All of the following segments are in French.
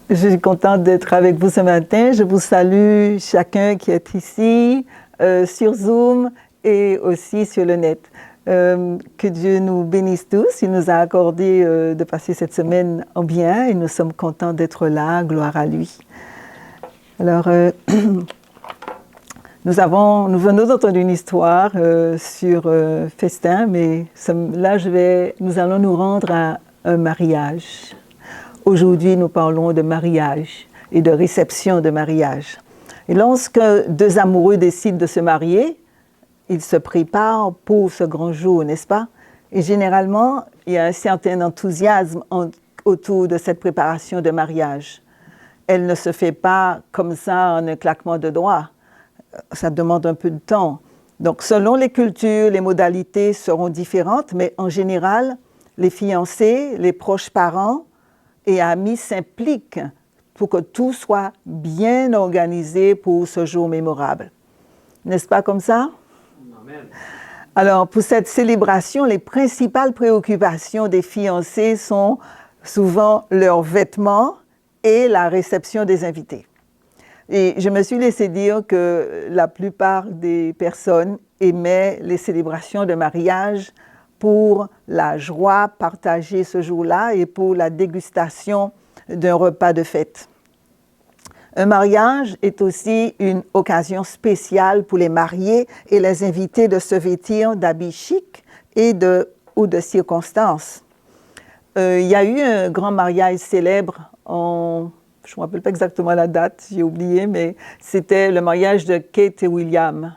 Je suis contente d'être avec vous ce matin. Je vous salue chacun qui est ici, sur Zoom et aussi sur le net. Que Dieu nous bénisse tous. Il nous a accordé de passer cette semaine en bien et nous sommes contents d'être là. Gloire à lui. Alors, nous venons d'entendre une histoire sur festin, mais là, nous allons nous rendre à un mariage. Aujourd'hui, nous parlons de mariage et de réception de mariage. Et lorsque deux amoureux décident de se marier, ils se préparent pour ce grand jour, n'est-ce pas? Et généralement, il y a un certain enthousiasme autour de cette préparation de mariage. Elle ne se fait pas comme ça en un claquement de doigts. Ça demande un peu de temps. Donc, selon les cultures, les modalités seront différentes, mais en général, les fiancés, les proches parents et amis s'impliquent pour que tout soit bien organisé pour ce jour mémorable. N'est-ce pas comme ça? Amen. Alors, pour cette célébration, les principales préoccupations des fiancés sont souvent leurs vêtements et la réception des invités. Et je me suis laissé dire que la plupart des personnes aimaient les célébrations de mariage pour la joie partagée ce jour-là et pour la dégustation d'un repas de fête. Un mariage est aussi une occasion spéciale pour les mariés et les invités de se vêtir d'habits chics ou de circonstances. Il y a eu un grand mariage célèbre je ne me rappelle pas exactement la date, j'ai oublié, mais c'était le mariage de Kate et William.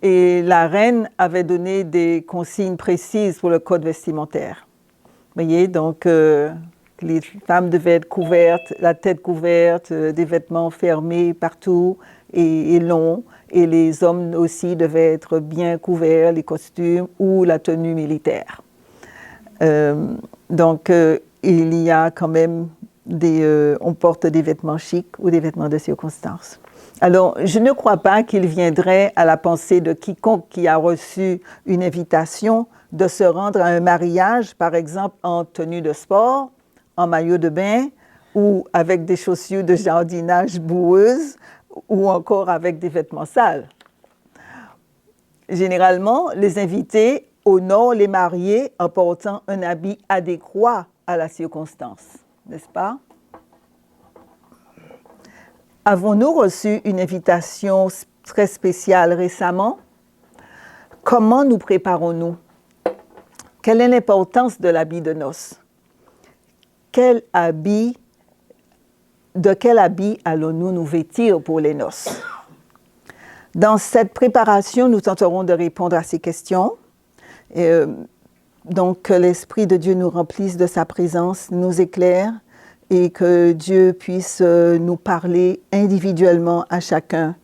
Et la reine avait donné des consignes précises pour le code vestimentaire. Vous voyez, donc les femmes devaient être couvertes, la tête couverte, des vêtements fermés partout et longs. Et les hommes aussi devaient être bien couverts, les costumes ou la tenue militaire. Donc, il y a quand même on porte des vêtements chics ou des vêtements de circonstance. Alors, je ne crois pas qu'il viendrait à la pensée de quiconque qui a reçu une invitation de se rendre à un mariage, par exemple en tenue de sport, en maillot de bain ou avec des chaussures de jardinage boueuses ou encore avec des vêtements sales. Généralement, les invités honorent les mariés en portant un habit adéquat à la circonstance. N'est-ce pas? Avons-nous reçu une invitation très spéciale récemment? Comment nous préparons-nous? Quelle est l'importance de l'habit de noces? De quel habit allons-nous nous vêtir pour les noces? Dans cette préparation, nous tenterons de répondre à ces questions. Donc, que l'Esprit de Dieu nous remplisse de sa présence, nous éclaire et que Dieu puisse nous parler individuellement à chacun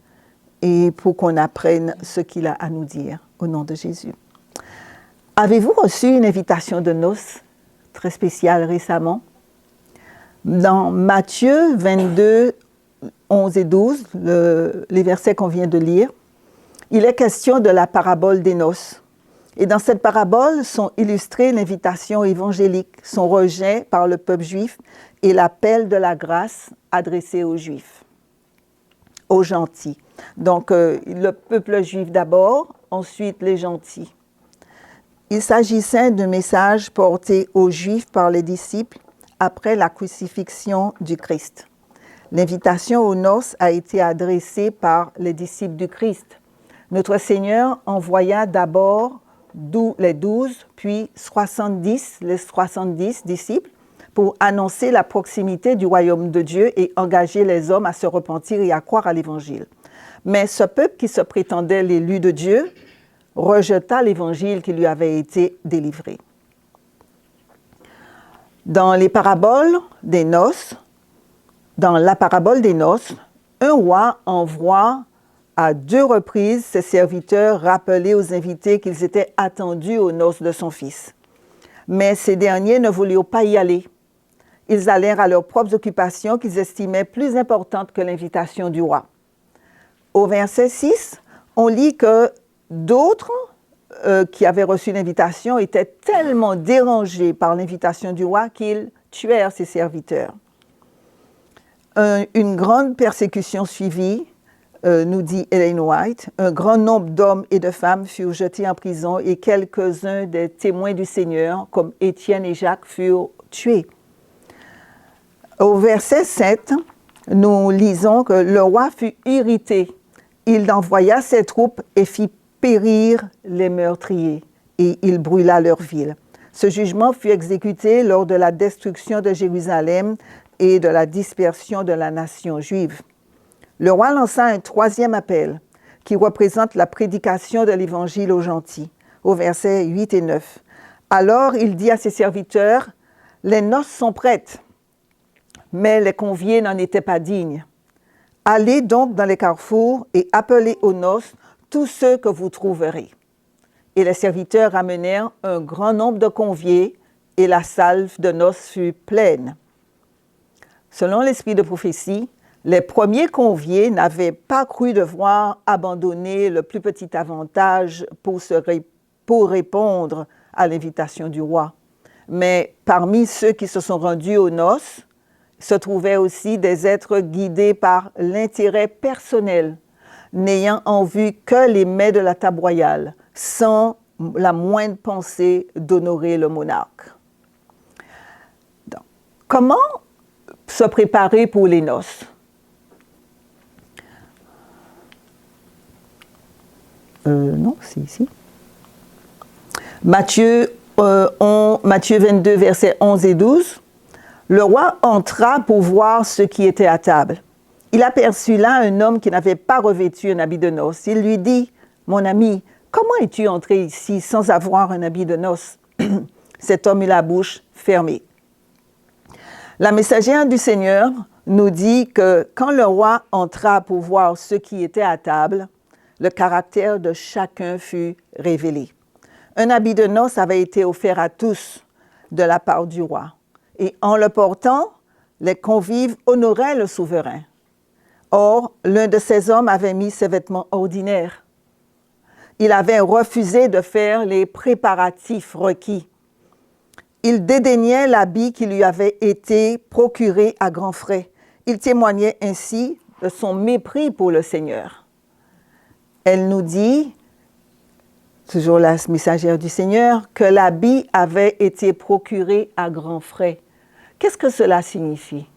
et pour qu'on apprenne ce qu'il a à nous dire au nom de Jésus. Avez-vous reçu une invitation de noces très spéciale récemment? Dans Matthieu 22, 11 et 12, les versets qu'on vient de lire, il est question de la parabole des noces. Et dans cette parabole sont illustrées l'invitation évangélique, son rejet par le peuple juif et l'appel de la grâce adressé aux Juifs, aux gentils. Donc, le peuple juif d'abord, ensuite les gentils. Il s'agissait d'un message porté aux Juifs par les disciples après la crucifixion du Christ. L'invitation aux noces a été adressée par les disciples du Christ. Notre Seigneur envoya d'abord les 12, puis les 70 disciples pour annoncer la proximité du royaume de Dieu et engager les hommes à se repentir et à croire à l'Évangile. Mais ce peuple qui se prétendait l'élu de Dieu rejeta l'Évangile qui lui avait été délivré. Dans la parabole des noces, un roi envoie à 2 reprises ses serviteurs rappeler aux invités qu'ils étaient attendus aux noces de son fils. Mais ces derniers ne voulurent pas y aller. Ils allèrent à leurs propres occupations qu'ils estimaient plus importantes que l'invitation du roi. Au verset 6, on lit que d'autres qui avaient reçu l'invitation étaient tellement dérangés par l'invitation du roi qu'ils tuèrent ses serviteurs. Une grande persécution suivit, nous dit Ellen White. Un grand nombre d'hommes et de femmes furent jetés en prison et quelques-uns des témoins du Seigneur, comme Étienne et Jacques, furent tués. Au verset 7, nous lisons que le roi fut irrité. Il envoya ses troupes et fit périr les meurtriers, et il brûla leur ville. Ce jugement fut exécuté lors de la destruction de Jérusalem et de la dispersion de la nation juive. Le roi lança un troisième appel qui représente la prédication de l'Évangile aux gentils, au versets 8 et 9. Alors il dit à ses serviteurs, « Les noces sont prêtes, mais les conviés n'en étaient pas dignes. Allez donc dans les carrefours et appelez aux noces tous ceux que vous trouverez. » Et les serviteurs ramenèrent un grand nombre de conviés et la salle de noces fut pleine. Selon l'esprit de prophétie, les premiers conviés n'avaient pas cru devoir abandonner le plus petit avantage pour répondre à l'invitation du roi. Mais parmi ceux qui se sont rendus aux noces, se trouvaient aussi des êtres guidés par l'intérêt personnel, n'ayant en vue que les mets de la table royale, sans la moindre pensée d'honorer le monarque. Donc, comment se préparer pour les noces? Non, c'est ici. Matthieu 22, versets 11 et 12. Le roi entra pour voir ceux qui étaient à table. Il aperçut là un homme qui n'avait pas revêtu un habit de noces. Il lui dit, « Mon ami, comment es-tu entré ici sans avoir un habit de noces? » Cet homme eut la bouche fermée. La messagère du Seigneur nous dit que quand le roi entra pour voir ceux qui étaient à table, le caractère de chacun fut révélé. Un habit de noces avait été offert à tous de la part du roi. Et en le portant, les convives honoraient le souverain. Or, l'un de ces hommes avait mis ses vêtements ordinaires. Il avait refusé de faire les préparatifs requis. Il dédaignait l'habit qui lui avait été procuré à grands frais. Il témoignait ainsi de son mépris pour le Seigneur. Elle nous dit, toujours la messagère du Seigneur, que l'habit avait été procuré à grands frais. Qu'est-ce que cela signifie?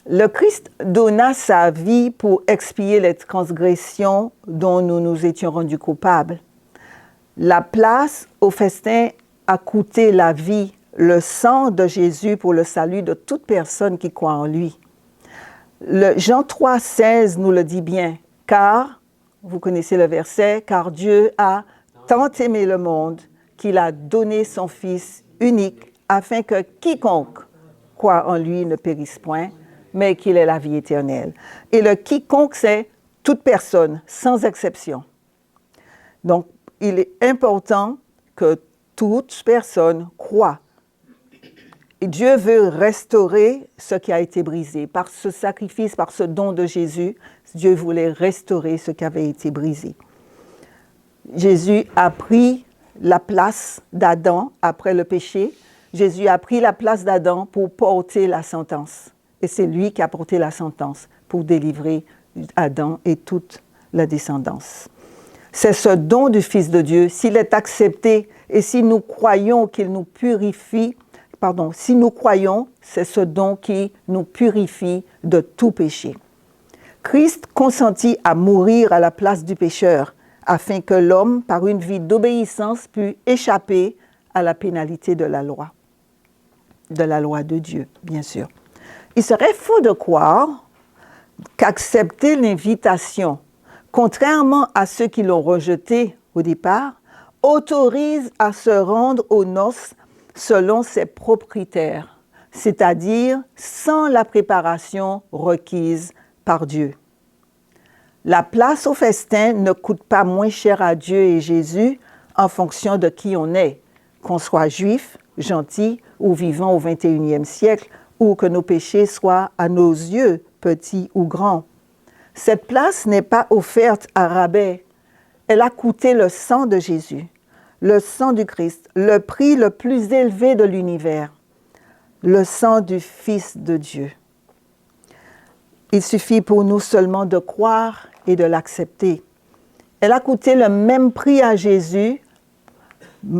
Le Christ donna sa vie pour expier les transgressions dont nous nous étions rendus coupables. La place au festin a coûté la vie, le sang de Jésus pour le salut de toute personne qui croit en lui. Jean 3,16 nous le dit bien, car, vous connaissez le verset, car Dieu a tant aimé le monde qu'il a donné son Fils unique afin que quiconque croit en lui ne périsse point, mais qu'il ait la vie éternelle. Et le quiconque, c'est toute personne, sans exception. Donc, il est important que toute personne croit. Et Dieu veut restaurer ce qui a été brisé. Par ce sacrifice, par ce don de Jésus, Dieu voulait restaurer ce qui avait été brisé. Jésus a pris la place d'Adam après le péché. Jésus a pris la place d'Adam pour porter la sentence. Et c'est lui qui a porté la sentence pour délivrer Adam et toute la descendance. C'est ce don du Fils de Dieu, s'il est accepté et si nous croyons qu'il nous purifie, si nous croyons, c'est ce don qui nous purifie de tout péché. Christ consentit à mourir à la place du pécheur, afin que l'homme, par une vie d'obéissance, pût échapper à la pénalité de la loi de Dieu, bien sûr. Il serait faux de croire qu'accepter l'invitation, contrairement à ceux qui l'ont rejetée au départ, autorise à se rendre aux noces selon ses propres critères, c'est-à-dire sans la préparation requise par Dieu. La place au festin ne coûte pas moins cher à Dieu et Jésus en fonction de qui on est, qu'on soit juif, gentil ou vivant au 21e siècle, ou que nos péchés soient à nos yeux petits ou grands. Cette place n'est pas offerte à rabais. Elle a coûté le sang de Jésus, le sang du Christ, le prix le plus élevé de l'univers, le sang du Fils de Dieu. Il suffit pour nous seulement de croire et de l'accepter. Elle a coûté le même prix à Jésus,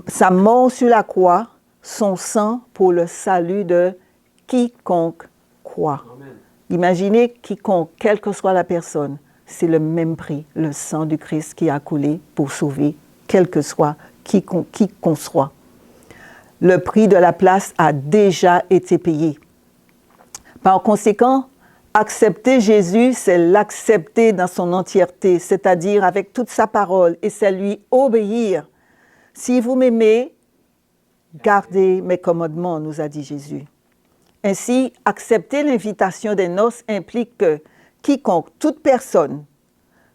sa mort sur la croix, son sang pour le salut de quiconque croit. Amen. Imaginez quiconque, quelle que soit la personne, c'est le même prix, le sang du Christ qui a coulé pour sauver, quel que soit, qui qu'on soit. Le prix de la place a déjà été payé. Par conséquent, accepter Jésus, c'est l'accepter dans son entièreté, c'est-à-dire avec toute sa parole, et c'est lui obéir. Si vous m'aimez, gardez mes commandements, nous a dit Jésus. Ainsi, accepter l'invitation des noces implique que quiconque, toute personne,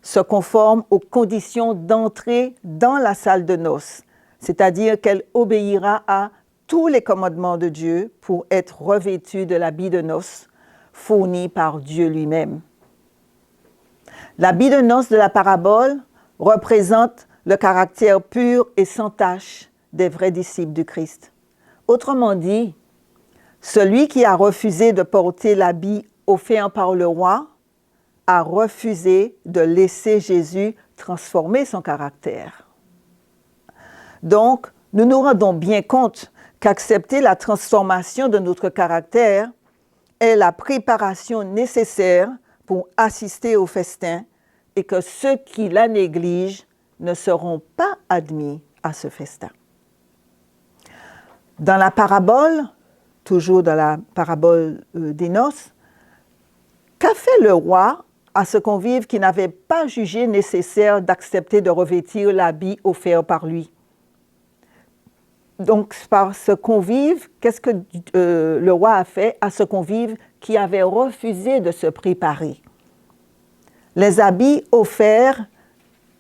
se conforme aux conditions d'entrée dans la salle de noces, c'est-à-dire qu'elle obéira à tous les commandements de Dieu pour être revêtue de l'habit de noces fourni par Dieu lui-même. L'habit de noces de la parabole représente le caractère pur et sans tache des vrais disciples du Christ. Autrement dit, celui qui a refusé de porter l'habit offert par le roi a refusé de laisser Jésus transformer son caractère. Donc, nous nous rendons bien compte qu'accepter la transformation de notre caractère est la préparation nécessaire pour assister au festin et que ceux qui la négligent ne seront pas admis à ce festin. Dans la parabole, toujours dans la parabole des noces, qu'a fait le roi à ce convive qui n'avait pas jugé nécessaire d'accepter de revêtir l'habit offert par lui? Donc, par ce convive, qu'est-ce que le roi a fait à ce convive qui avait refusé de se préparer? Les habits offerts,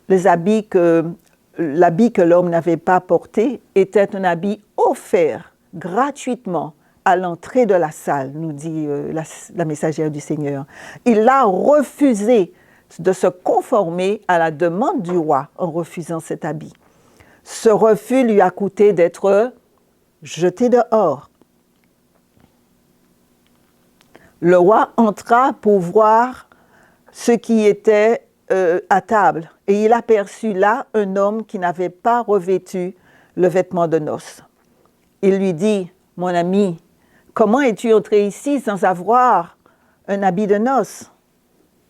l'habit que l'homme n'avait pas porté, était un habit offert gratuitement à l'entrée de la salle, nous dit la messagère du Seigneur. Il a refusé de se conformer à la demande du roi en refusant cet habit. Ce refus lui a coûté d'être jeté dehors. Le roi entra pour voir ceux qui étaient à table et il aperçut là un homme qui n'avait pas revêtu le vêtement de noces. Il lui dit, « Mon ami, comment es-tu entré ici sans avoir un habit de noces ?»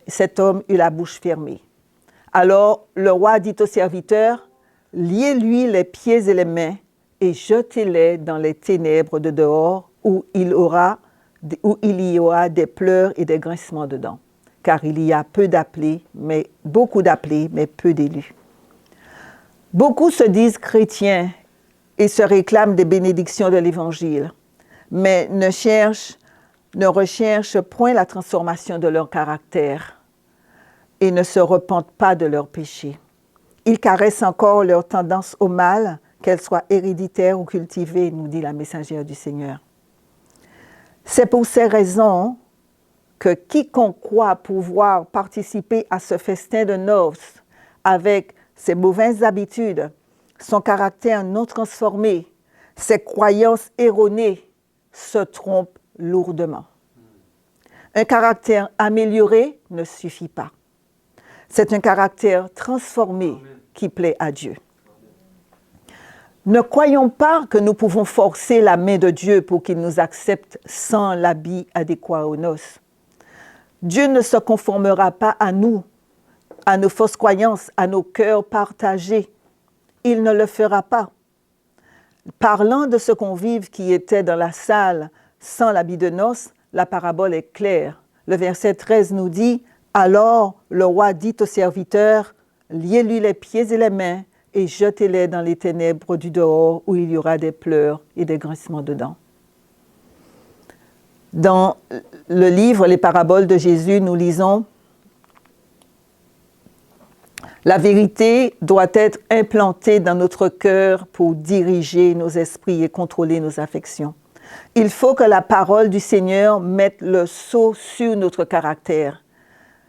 Cet homme eut la bouche fermée. Alors le roi dit au serviteur, « Liez-lui les pieds et les mains et jetez-les dans les ténèbres de dehors où il y aura des pleurs et des grincements de dents. Car il y a beaucoup d'appelés, mais peu d'élus. » Beaucoup se disent chrétiens et se réclament des bénédictions de l'Évangile, mais ne recherchent point la transformation de leur caractère et ne se repentent pas de leurs péchés. Ils caressent encore leur tendance au mal, qu'elle soit héréditaire ou cultivée, nous dit la messagère du Seigneur. C'est pour ces raisons que quiconque croit pouvoir participer à ce festin de noces avec ses mauvaises habitudes, son caractère non transformé, ses croyances erronées, se trompe lourdement. Un caractère amélioré ne suffit pas. C'est un caractère transformé qui plaît à Dieu. Ne croyons pas que nous pouvons forcer la main de Dieu pour qu'il nous accepte sans l'habit adéquat aux noces. Dieu ne se conformera pas à nous, à nos fausses croyances, à nos cœurs partagés. Il ne le fera pas. Parlant de ce convive qui était dans la salle sans l'habit de noces, la parabole est claire. Le verset 13 nous dit, « Alors le roi dit au serviteur, liez-lui les pieds et les mains et jetez-les dans les ténèbres du dehors où il y aura des pleurs et des grincements de dents. » Dans le livre Les paraboles de Jésus, nous lisons « La vérité doit être implantée dans notre cœur pour diriger nos esprits et contrôler nos affections. Il faut que la parole du Seigneur mette le sceau sur notre caractère.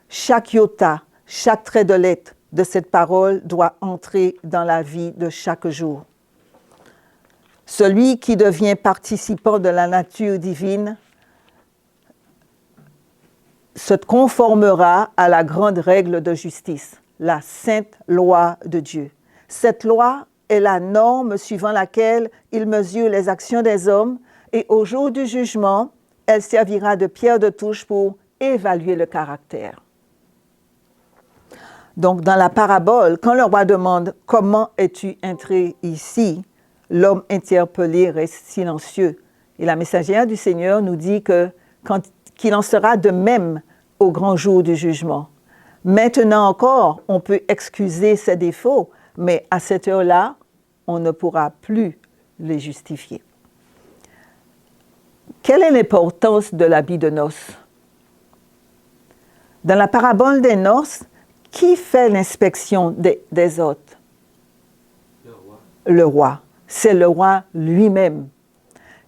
Chaque iota, chaque trait de lettre de cette parole doit entrer dans la vie de chaque jour. Celui qui devient participant de la nature divine se conformera à la grande règle de justice, la sainte loi de Dieu. Cette loi est la norme suivant laquelle il mesure les actions des hommes et au jour du jugement, elle servira de pierre de touche pour évaluer le caractère. Donc, dans la parabole, quand le roi demande « Comment es-tu entré ici ?», l'homme interpellé reste silencieux. Et la messagère du Seigneur nous dit qu'il en sera de même au grand jour du jugement. Maintenant encore, on peut excuser ses défauts, mais à cette heure-là, on ne pourra plus les justifier. Quelle est l'importance de l'habit de noces? Dans la parabole des noces, qui fait l'inspection des hôtes? Le roi. Le roi. C'est le roi lui-même.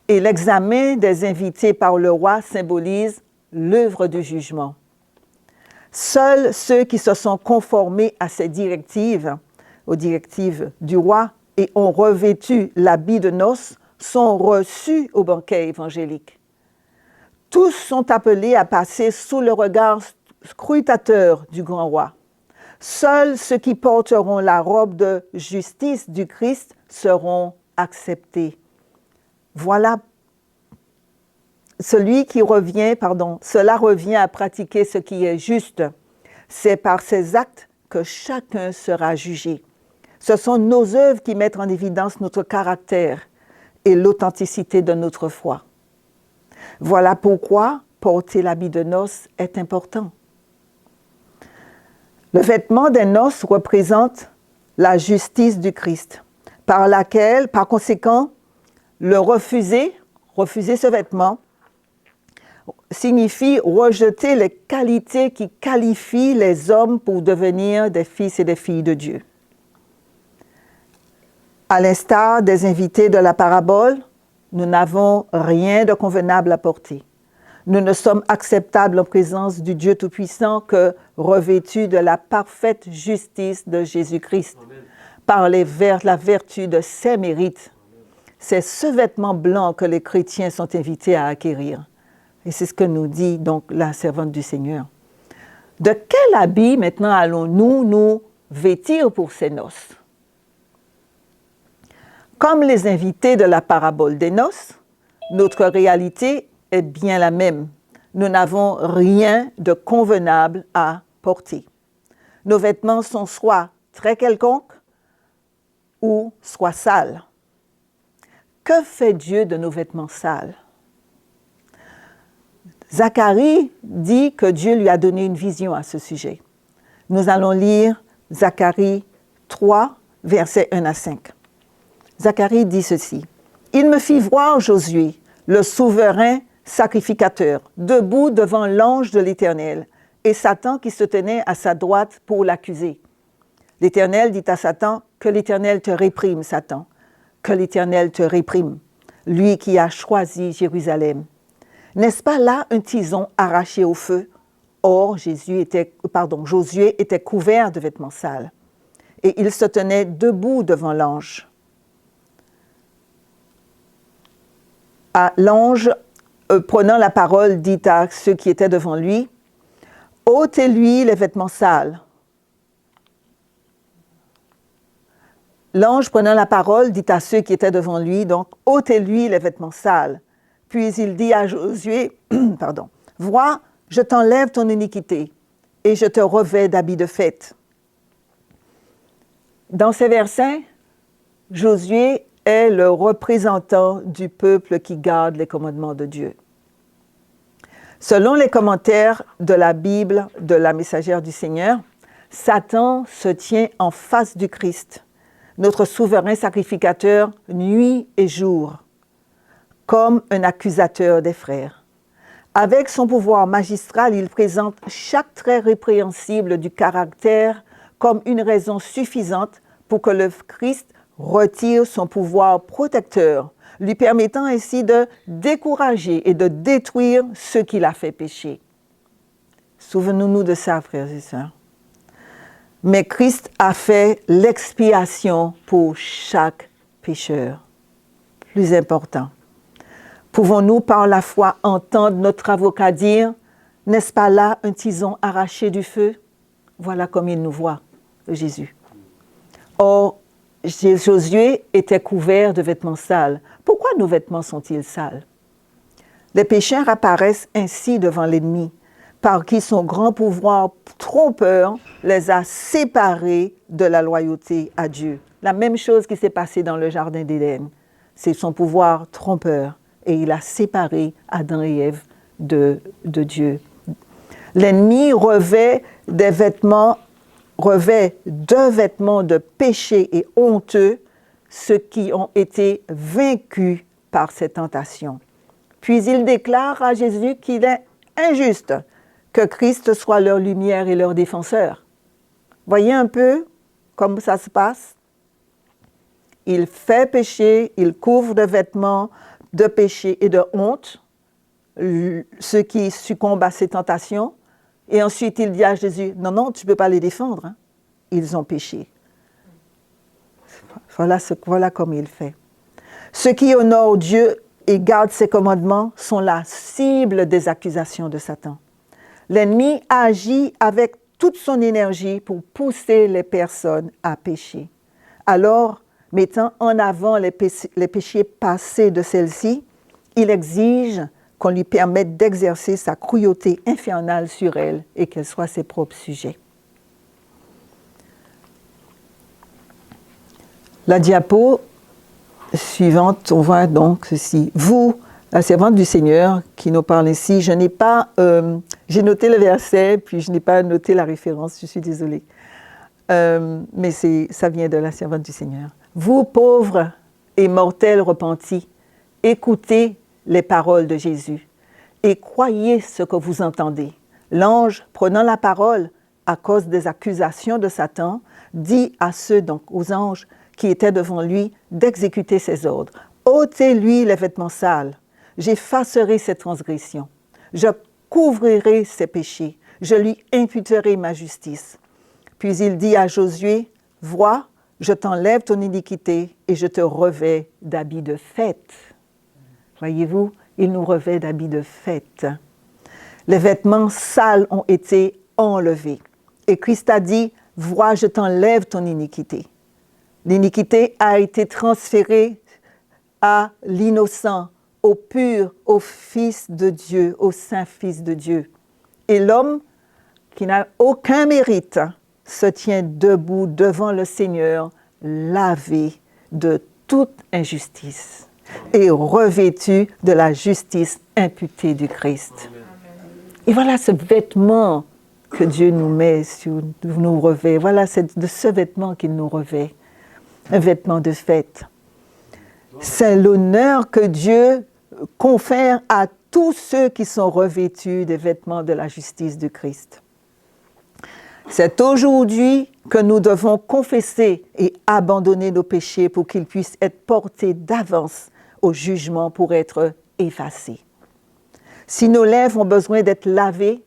Et l'examen des invités par le roi symbolise l'œuvre du jugement. Seuls ceux qui se sont conformés à ces directives, aux directives du roi, et ont revêtu l'habit de noces, sont reçus au banquet évangélique. Tous sont appelés à passer sous le regard scrutateur du grand roi. Seuls ceux qui porteront la robe de justice du Christ seront acceptés. Voilà, cela revient à pratiquer ce qui est juste. C'est par ces actes que chacun sera jugé. Ce sont nos œuvres qui mettent en évidence notre caractère et l'authenticité de notre foi. Voilà pourquoi porter l'habit de noces est important. Le vêtement des noces représente la justice du Christ, par conséquent, le refuser ce vêtement, signifie rejeter les qualités qui qualifient les hommes pour devenir des fils et des filles de Dieu. À l'instar des invités de la parabole, nous n'avons rien de convenable à porter. Nous ne sommes acceptables en présence du Dieu Tout-Puissant que revêtus de la parfaite justice de Jésus-Christ, par la vertu de ses mérites. C'est ce vêtement blanc que les chrétiens sont invités à acquérir. Et c'est ce que nous dit donc la servante du Seigneur. De quel habit maintenant allons-nous nous vêtir pour ces noces? Comme les invités de la parabole des noces, notre réalité est bien la même. Nous n'avons rien de convenable à porter. Nos vêtements sont soit très quelconques ou soit sales. Que fait Dieu de nos vêtements sales? Zacharie dit que Dieu lui a donné une vision à ce sujet. Nous allons lire Zacharie 3, versets 1 à 5. Zacharie dit ceci. « Il me fit voir Josué, le souverain sacrificateur, debout devant l'ange de l'Éternel, et Satan qui se tenait à sa droite pour l'accuser. L'Éternel dit à Satan, « Que l'Éternel te réprime, Satan, que l'Éternel te réprime, lui qui a choisi Jérusalem. N'est-ce pas là un tison arraché au feu? Or, Josué était couvert de vêtements sales, et il se tenait debout devant l'ange. L'ange, prenant la parole, dit à ceux qui étaient devant lui, « Ôtez-lui les vêtements sales. » L'ange, prenant la parole, dit à ceux qui étaient devant lui, donc, « Ôtez-lui les vêtements sales. » Puis il dit à Josué, « Vois, je t'enlève ton iniquité, et je te revêts d'habits de fête. » Dans ces versets, Josué est le représentant du peuple qui garde les commandements de Dieu. Selon les commentaires de la Bible de la messagère du Seigneur, Satan se tient en face du Christ, notre souverain sacrificateur, nuit et jour, comme un accusateur des frères. Avec son pouvoir magistral, il présente chaque trait répréhensible du caractère comme une raison suffisante pour que le Christ retire son pouvoir protecteur, lui permettant ainsi de décourager et de détruire ce qu'il a fait pécher. Souvenons-nous de ça, frères et sœurs. Mais Christ a fait l'expiation pour chaque pécheur. Plus important. Pouvons-nous par la foi entendre notre avocat dire « N'est-ce pas là un tison arraché du feu? Voilà comme il nous voit, Jésus. Or, Josué était couvert de vêtements sales. Pourquoi nos vêtements sont-ils sales? Les pécheurs apparaissent ainsi devant l'ennemi, par qui son grand pouvoir trompeur les a séparés de la loyauté à Dieu. La même chose qui s'est passée dans le jardin d'Éden. C'est son pouvoir trompeur et il a séparé Adam et Ève de Dieu. L'ennemi revêt deux vêtements de péché et honteux, ceux qui ont été vaincus par ces tentations. Puis il déclare à Jésus qu'il est injuste que Christ soit leur lumière et leur défenseur. Voyez un peu comment ça se passe? Il fait pécher, il couvre de vêtements de péché et de honte, ceux qui succombent à ces tentations. Et ensuite, il dit à Jésus, non, non, tu ne peux pas les défendre. Hein. Ils ont péché. Voilà comme il fait. Ceux qui honorent Dieu et gardent ses commandements sont la cible des accusations de Satan. L'ennemi agit avec toute son énergie pour pousser les personnes à pécher. Alors, mettant en avant les péchés passés de celles-ci, il exige qu'on lui permette d'exercer sa cruauté infernale sur elles et qu'elles soient ses propres sujets. La diapo suivante, on voit donc ceci. Vous, la servante du Seigneur qui nous parle ici, j'ai noté le verset, puis je n'ai pas noté la référence, je suis désolée. Mais ça vient de la servante du Seigneur. Vous, pauvres et mortels repentis, écoutez les paroles de Jésus et croyez ce que vous entendez. L'ange, prenant la parole à cause des accusations de Satan, dit à ceux, donc aux anges qui étaient devant lui, d'exécuter ses ordres. Ôtez-lui les vêtements sales, j'effacerai ses transgressions, je couvrirai ses péchés, je lui imputerai ma justice. Puis il dit à Josué, vois, je t'enlève ton iniquité et je te revêts d'habits de fête. Voyez-vous, il nous revêt d'habits de fête. Les vêtements sales ont été enlevés. Et Christ a dit, vois, je t'enlève ton iniquité. L'iniquité a été transférée à l'innocent, au pur, au Fils de Dieu, au Saint-Fils de Dieu. Et l'homme qui n'a aucun mérite se tient debout devant le Seigneur, lavé de toute injustice et revêtu de la justice imputée du Christ. Amen. Et voilà ce vêtement que Dieu nous met, nous revêt. Voilà, c'est de ce vêtement qu'il nous revêt. Un vêtement de fête. C'est l'honneur que Dieu confère à tous ceux qui sont revêtus des vêtements de la justice du Christ. C'est aujourd'hui que nous devons confesser et abandonner nos péchés pour qu'ils puissent être portés d'avance au jugement pour être effacés. Si nos lèvres ont besoin d'être lavées,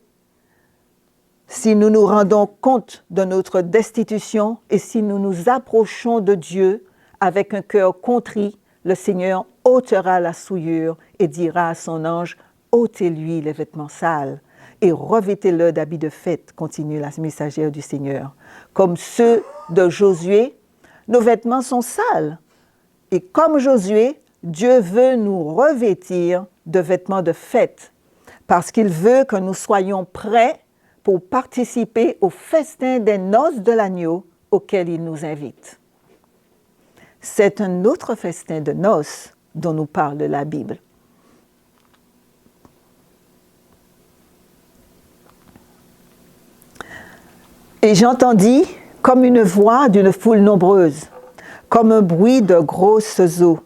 si nous nous rendons compte de notre destitution et si nous nous approchons de Dieu avec un cœur contrit, le Seigneur ôtera la souillure et dira à son ange, ôtez-lui les vêtements sales et revêtez-le d'habits de fête, continue la messagère du Seigneur. Comme ceux de Josué, nos vêtements sont sales. Et comme Josué, Dieu veut nous revêtir de vêtements de fête parce qu'il veut que nous soyons prêts pour participer au festin des noces de l'agneau auquel il nous invite. C'est un autre festin de noces dont nous parle la Bible. Et j'entendis comme une voix d'une foule nombreuse, comme un bruit de grosses eaux,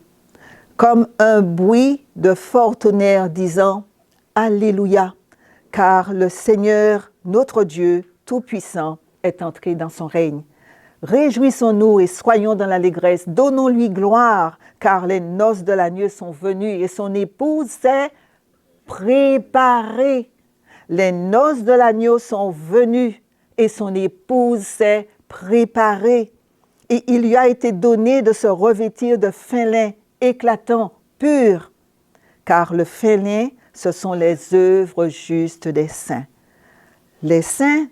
comme un bruit de fort tonnerre disant « Alléluia » car le Seigneur, notre Dieu Tout-Puissant, est entré dans son règne. Réjouissons-nous et soyons dans l'allégresse, donnons-lui gloire, car les noces de l'agneau sont venues et son épouse s'est préparée. Les noces de l'agneau sont venues et son épouse s'est préparée. Et il lui a été donné de se revêtir de fin lin éclatant, pur, car le fin lin ce sont les œuvres justes des saints. Les saints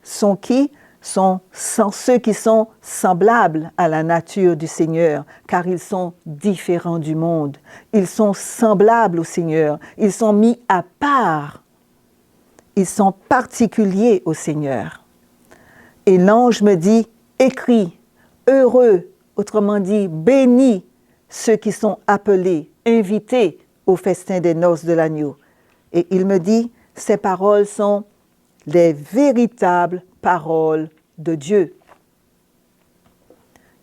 sont qui? Sont ceux qui sont semblables à la nature du Seigneur, car ils sont différents du monde. Ils sont semblables au Seigneur. Ils sont mis à part. Ils sont particuliers au Seigneur. Et l'ange me dit, écris, heureux, autrement dit, bénis ceux qui sont appelés, invités au festin des noces de l'agneau. Et il me dit, ces paroles sont les véritables paroles de Dieu.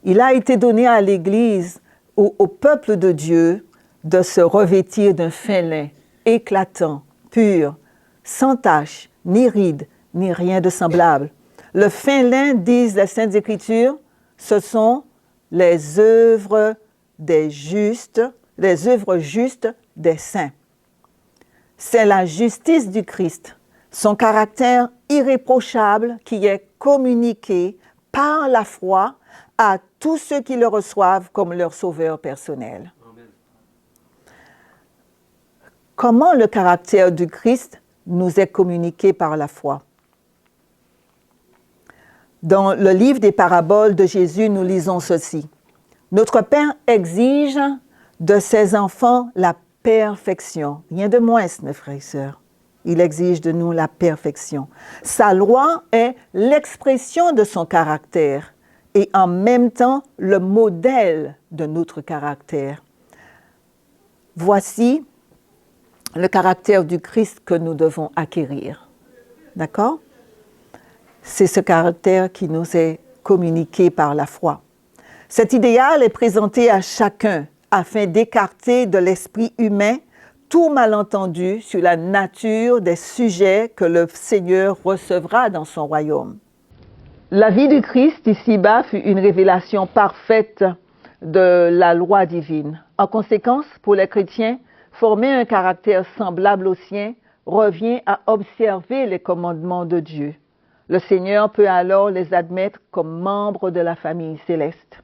Il a été donné à l'Église, au peuple de Dieu, de se revêtir d'un fin lin éclatant, pur, sans tache, ni ride, ni rien de semblable. Le fin lin, disent les Saintes Écritures, ce sont les œuvres des justes, les œuvres justes des saints. C'est la justice du Christ, son caractère irréprochable qui est communiqué par la foi à tous ceux qui le reçoivent comme leur sauveur personnel. Amen. Comment le caractère du Christ nous est communiqué par la foi? Dans le livre des paraboles de Jésus, nous lisons ceci. Notre Père exige de ses enfants la perfection. Rien de moins, mes frères et sœurs. Il exige de nous la perfection. Sa loi est l'expression de son caractère et en même temps le modèle de notre caractère. Voici le caractère du Christ que nous devons acquérir. D'accord? C'est ce caractère qui nous est communiqué par la foi. Cet idéal est présenté à chacun afin d'écarter de l'esprit humain tout malentendu sur la nature des sujets que le Seigneur recevra dans son royaume. La vie du Christ ici-bas fut une révélation parfaite de la loi divine. En conséquence, pour les chrétiens, former un caractère semblable au sien revient à observer les commandements de Dieu. Le Seigneur peut alors les admettre comme membres de la famille céleste.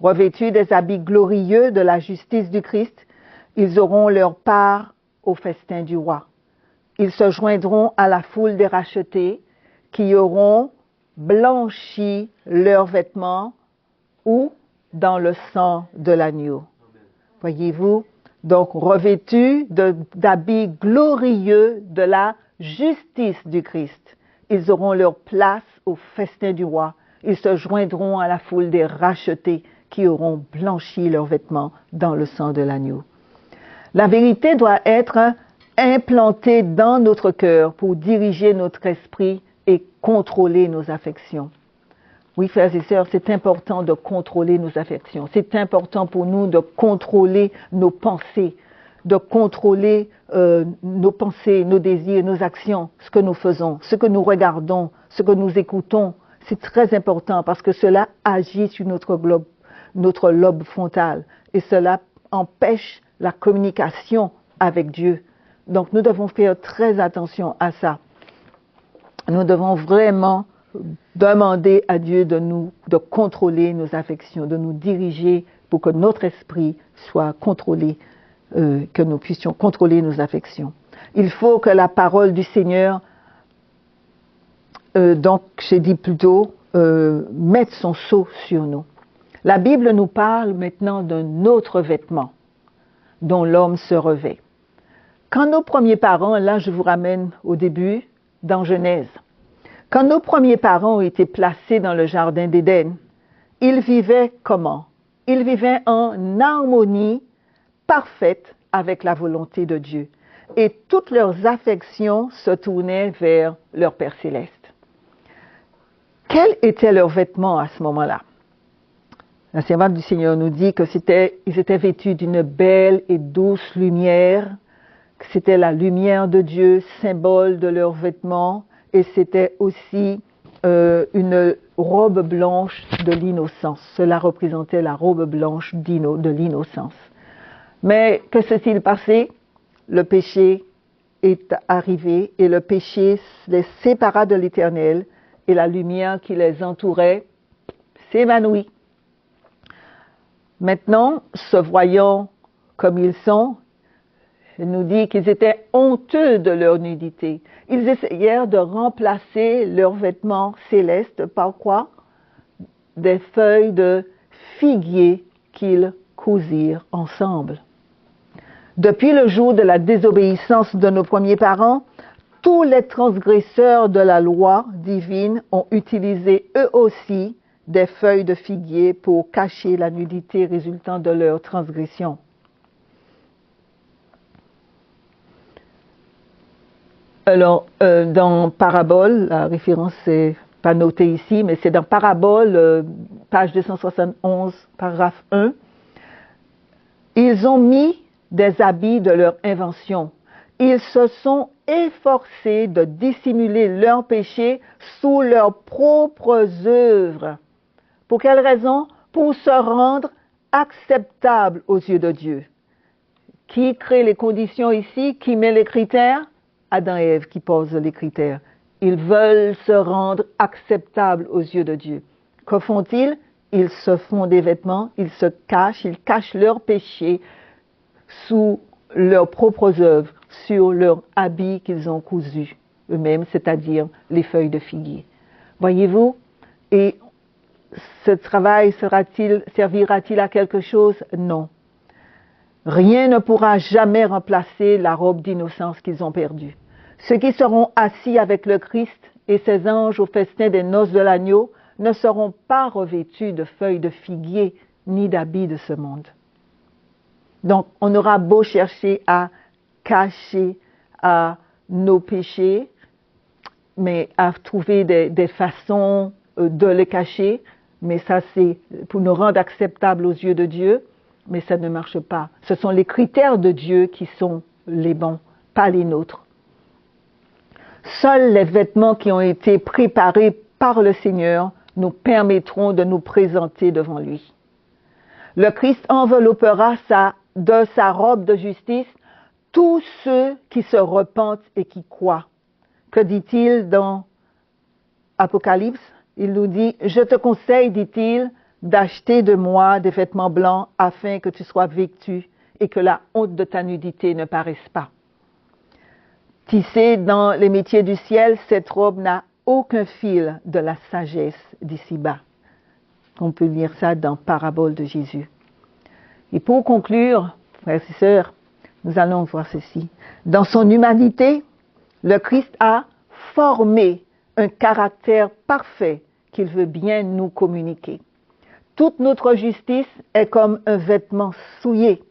Revêtus des habits glorieux de la justice du Christ, ils auront leur part au festin du roi. Ils se joindront à la foule des rachetés qui auront blanchi leurs vêtements ou dans le sang de l'agneau. Voyez-vous, donc revêtus d'habits glorieux de la justice du Christ, ils auront leur place au festin du roi. Ils se joindront à la foule des rachetés qui auront blanchi leurs vêtements dans le sang de l'agneau. La vérité doit être implantée dans notre cœur pour diriger notre esprit et contrôler nos affections. Oui, frères et sœurs, c'est important de contrôler nos affections. C'est important pour nous de contrôler nos pensées, de contrôler nos pensées, nos désirs, nos actions, ce que nous faisons, ce que nous regardons, ce que nous écoutons. C'est très important parce que cela agit sur notre lobe frontal et cela empêche la communication avec Dieu. Donc nous devons faire très attention à ça. Nous devons vraiment demander à Dieu de contrôler nos affections, de nous diriger pour que notre esprit soit contrôlé, que nous puissions contrôler nos affections. Il faut que la parole du Seigneur, donc j'ai dit plutôt, mette son sceau sur nous. La Bible nous parle maintenant d'un autre vêtement dont l'homme se revêt. Quand nos premiers parents, là je vous ramène au début, dans Genèse, quand nos premiers parents ont été placés dans le jardin d'Éden, ils vivaient comment? Ils vivaient en harmonie parfaite avec la volonté de Dieu. Et toutes leurs affections se tournaient vers leur Père céleste. Quels étaient leurs vêtements à ce moment-là? La servante du Seigneur nous dit que ils étaient vêtus d'une belle et douce lumière, que c'était la lumière de Dieu, symbole de leurs vêtements, et c'était aussi une robe blanche de l'innocence. Cela représentait la robe blanche de l'innocence. Mais que s'est-il passé? Le péché est arrivé et le péché les sépara de l'Éternel et la lumière qui les entourait s'évanouit. Maintenant, se voyant comme ils sont, il nous dit qu'ils étaient honteux de leur nudité. Ils essayèrent de remplacer leurs vêtements célestes par quoi? Des feuilles de figuier qu'ils cousirent ensemble. Depuis le jour de la désobéissance de nos premiers parents, tous les transgresseurs de la loi divine ont utilisé eux aussi des feuilles de figuier pour cacher la nudité résultant de leur transgression. Alors, dans Parabole, la référence n'est pas notée ici, mais c'est dans Parabole, page 271, paragraphe 1. Ils ont mis des habits de leur invention. Ils se sont efforcés de dissimuler leurs péchés sous leurs propres œuvres. Pour quelle raison? Pour se rendre acceptables aux yeux de Dieu. Qui crée les conditions ici? Qui met les critères? Adam et Ève qui posent les critères. Ils veulent se rendre acceptables aux yeux de Dieu. Que font-ils? Ils se font des vêtements, ils cachent leurs péchés sous leurs propres œuvres, sur leurs habits qu'ils ont cousus eux-mêmes, c'est-à-dire les feuilles de figuier. Voyez-vous? Et ce travail servira-t-il à quelque chose? Non. Rien ne pourra jamais remplacer la robe d'innocence qu'ils ont perdue. Ceux qui seront assis avec le Christ et ses anges au festin des noces de l'agneau ne seront pas revêtus de feuilles de figuier ni d'habits de ce monde. Donc, on aura beau chercher à cacher nos péchés, mais à trouver des façons de les cacher, mais ça c'est pour nous rendre acceptables aux yeux de Dieu, mais ça ne marche pas. Ce sont les critères de Dieu qui sont les bons, pas les nôtres. Seuls les vêtements qui ont été préparés par le Seigneur nous permettront de nous présenter devant lui. Le Christ enveloppera de sa robe de justice tous ceux qui se repentent et qui croient. Que dit-il dans Apocalypse? Il nous dit, « Je te conseille, dit-il, d'acheter de moi des vêtements blancs afin que tu sois vêtu et que la honte de ta nudité ne paraisse pas. » Tissée dans les métiers du ciel, cette robe n'a aucun fil de la sagesse d'ici-bas. On peut lire ça dans Parabole de Jésus. Et pour conclure, frères et sœurs, nous allons voir ceci. Dans son humanité, le Christ a formé un caractère parfait qu'il veut bien nous communiquer. Toute notre justice est comme un vêtement souillé.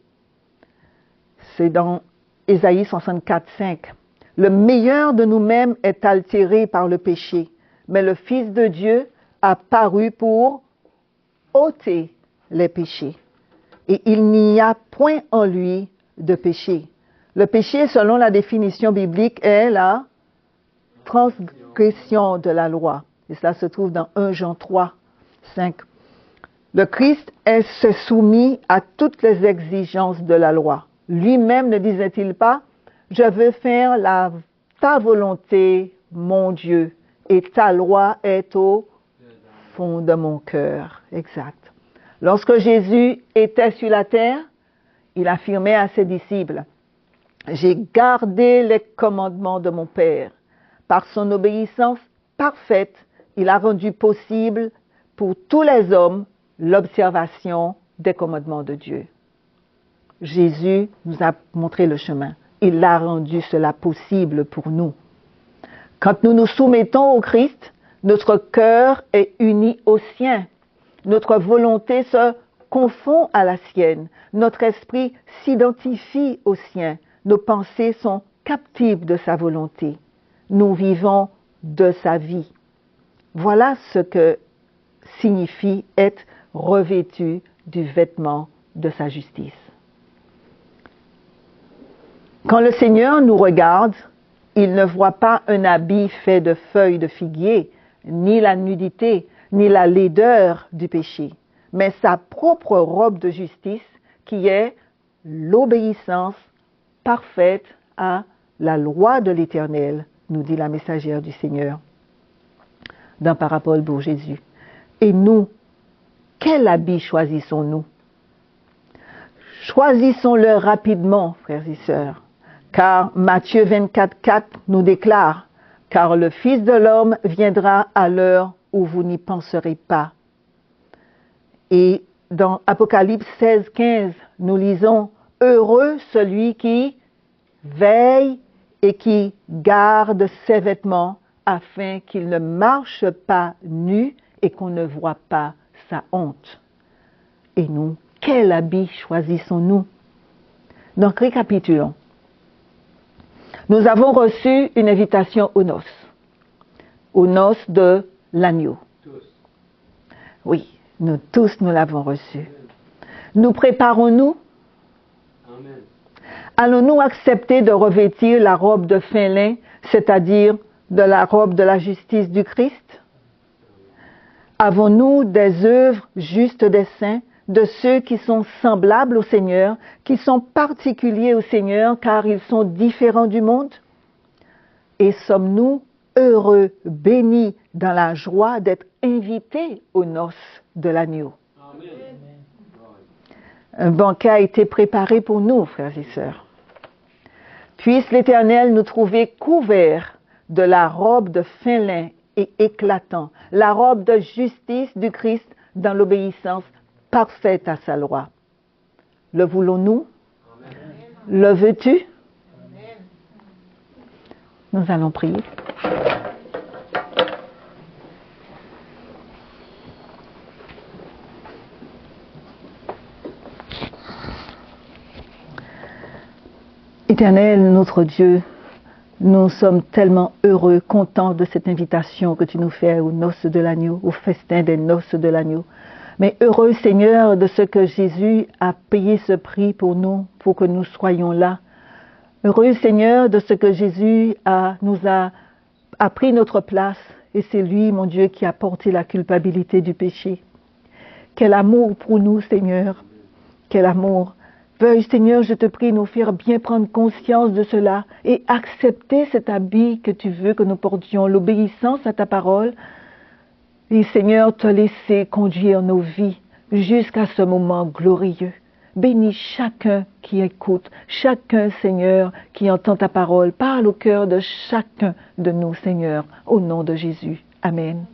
C'est dans Ésaïe 64, 5. Le meilleur de nous-mêmes est altéré par le péché, mais le Fils de Dieu a paru pour ôter les péchés. Et il n'y a point en lui de péché. Le péché, selon la définition biblique, est la transgression de la loi. Et cela se trouve dans 1 Jean 3, 5. Le Christ s'est soumis à toutes les exigences de la loi. Lui-même ne disait-il pas, « Je veux faire ta volonté, mon Dieu, et ta loi est au fond de mon cœur. » Exact. Lorsque Jésus était sur la terre, il affirmait à ses disciples, « J'ai gardé les commandements de mon Père. » Par son obéissance parfaite, il a rendu possible pour tous les hommes l'observation des commandements de Dieu. Jésus nous a montré le chemin. Il a rendu cela possible pour nous. Quand nous nous soumettons au Christ, notre cœur est uni au sien. Notre volonté se confond à la sienne. Notre esprit s'identifie au sien. Nos pensées sont captives de sa volonté. Nous vivons de sa vie. Voilà ce que signifie être revêtu du vêtement de sa justice. Quand le Seigneur nous regarde, il ne voit pas un habit fait de feuilles de figuier, ni la nudité, ni la laideur du péché, mais sa propre robe de justice qui est l'obéissance parfaite à la loi de l'Éternel, nous dit la messagère du Seigneur dans Parabole pour Jésus. Et nous, quel habit choisissons-nous? Choisissons-le rapidement, frères et sœurs. Car Matthieu 24:4 nous déclare, « Car le Fils de l'homme viendra à l'heure où vous n'y penserez pas. » Et dans Apocalypse 16:15, nous lisons, « Heureux celui qui veille et qui garde ses vêtements afin qu'il ne marche pas nu et qu'on ne voit pas sa honte. » Et nous, quel habit choisissons-nous? Donc, récapitulons. Nous avons reçu une invitation aux noces de l'agneau. Oui, nous tous, nous l'avons reçu. Nous préparons-nous? Amen. Allons-nous accepter de revêtir la robe de fin lin, c'est-à-dire de la robe de la justice du Christ? Avons-nous des œuvres justes des saints, de ceux qui sont semblables au Seigneur, qui sont particuliers au Seigneur car ils sont différents du monde? Et sommes-nous heureux, bénis dans la joie d'être invités aux noces de l'agneau? Amen. Un banquet a été préparé pour nous, frères et sœurs. Puisse l'Éternel nous trouver couverts de la robe de fin lin et éclatant, la robe de justice du Christ dans l'obéissance parfaite à sa loi. Le voulons-nous? Le veux-tu? Nous allons prier. Éternel, notre Dieu, nous sommes tellement heureux, contents de cette invitation que tu nous fais aux noces de l'agneau, au festin des noces de l'agneau. Mais heureux, Seigneur, de ce que Jésus a payé ce prix pour nous, pour que nous soyons là. Heureux, Seigneur, de ce que Jésus nous a pris notre place, et c'est lui, mon Dieu, qui a porté la culpabilité du péché. Quel amour pour nous, Seigneur, quel amour. Veuille, Seigneur, je te prie, nous faire bien prendre conscience de cela et accepter cet habit que tu veux que nous portions, l'obéissance à ta parole. Et Seigneur, te laisser conduire nos vies jusqu'à ce moment glorieux. Bénis chacun qui écoute, chacun, Seigneur, qui entend ta parole. Parle au cœur de chacun de nous, Seigneur, au nom de Jésus. Amen.